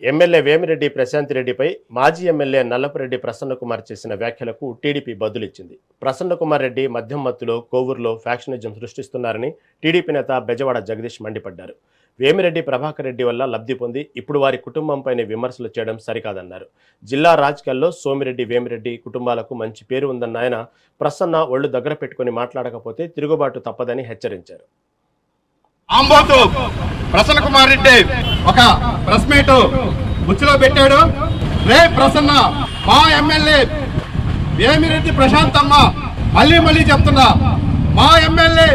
MLA Vemireddy Prashanth రెడ్డిపై మాజీ MLA Nallapureddy Prasanna Kumar చేసిన వ్యాఖ్యలకు టీడీపీ బదులిచ్చింది. ప్రసన్నకుమార్ రెడ్డి మద్యం మత్తులో కోవూరులో ఫ్యాక్షనిజం సృష్టిస్తున్నారని టీడీపీ నేత బెజవాడ జగదీష్ మండిపడ్డారు. వేమిరెడ్డి ప్రభాకర్ రెడ్డి వల్ల లబ్ధి పొంది ఇప్పుడు వారి కుటుంబంపైనే విమర్శలు చేయడం సరికాదన్నారు. జిల్లా రాజకీయాల్లో సోమిరెడ్డి వేమిరెడ్డి కుటుంబాలకు మంచి పేరు ఉందన్న ఆయన ప్రసన్న ఒళ్ళు దగ్గర పెట్టుకుని మాట్లాడకపోతే తిరుగుబాటు తప్పదని హెచ్చరించారు. ఆంబోతు ప్రసన్న కుమార్ రెడ్డి ఒక ప్రెస్ మీట్ ముచ్చిలో పెట్టాడు. రే ప్రసన్న, మా ఎమ్మెల్యే వేమిరెడ్డి ప్రశాంతమ్మ, మళ్ళీ చెప్తున్నా, మా ఎమ్మెల్యే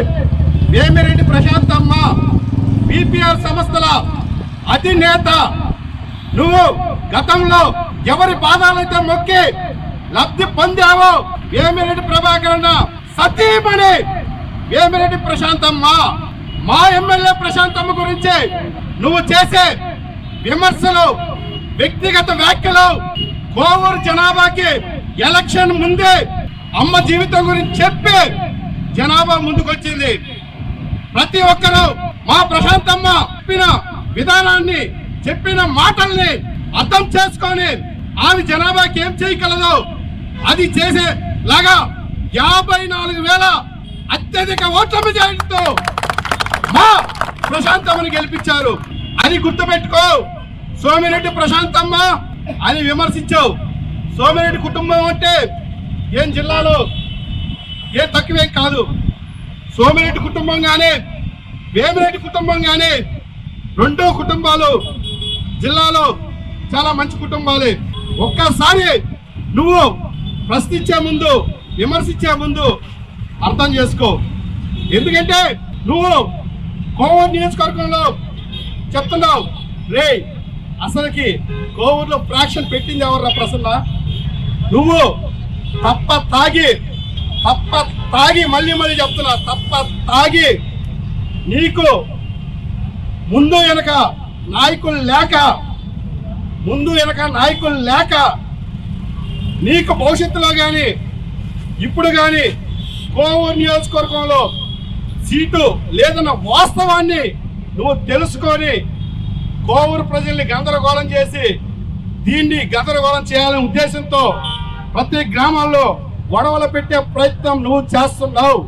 వేమిరెడ్డి ప్రశాంతమ్మ పిపిఆర్ సంస్థల అధినేత. నువ్వు గతంలో ఎవరి పాదాలైతే మొక్కి లబ్ధి పొందావో వేమిరెడ్డి ప్రభాకర్ అన్న సతీమణి వేమిరెడ్డి ప్రశాంతమ్మ, మా ఎమ్మెల్యే ప్రశాంతమ్మ గురించి నువ్వు చేసే విమర్శలు, వ్యక్తిగత వ్యాఖ్యలు, కోవూరు జనాభాకి ఎలక్షన్ ముందే అమ్మ జీవితం గురించి చెప్పి జనాభా ముందుకొచ్చింది. ప్రతి ఒక్కరూ మా ప్రశాంతమ్మ చెప్పిన విధానాన్ని, చెప్పిన మాటల్ని అర్థం చేసుకొని ఆమె జనాభాకి ఏం చేయగలదో అది చేసేలాగా 54,000 అత్యధిక ఓట్ల మెజారిటీతో మా ప్రశాంతమ్మని గెలిపించారు. అది గుర్తుపెట్టుకో. సోమిరెడ్డి ప్రశాంతమ్మ అని విమర్శించావు. సోమిరెడ్డి కుటుంబం అంటే ఏం జిల్లాలో ఏం తక్కువేం కాదు. సోమిరెడ్డి కుటుంబం కానీ వేమిరెడ్డి కుటుంబం కానీ రెండో కుటుంబాలు జిల్లాలో చాలా మంచి కుటుంబాలే. ఒక్కసారి నువ్వు ప్రశ్నించే ముందు, విమర్శించే ముందు అర్థం చేసుకో. ఎందుకంటే నువ్వు కోవూరు నియోజకవర్గంలో చెప్తున్నావు, రే అసలుకి కోవూరులో ఫ్రాక్షన్ పెట్టింది ఎవర్రా ప్రసన్న? నువ్వు తప్ప తాగి మళ్ళీ చెప్తున్నా, తప్ప తాగి నీకు ముందు వెనక నాయకులు లేక నీకు భవిష్యత్తులో కానీ ఇప్పుడు కానీ కోవూరు నియోజకవర్గంలో సీటు లేదన్న వాస్తవాన్ని నువ్వు తెలుసుకొని కోవూరు ప్రజల్ని గందరగోళం చేసి దీన్ని గందరగోళం చేయాలనే ఉద్దేశంతో ప్రతి గ్రామాల్లో గొడవలు పెట్టే ప్రయత్నం నువ్వు చేస్తున్నావు.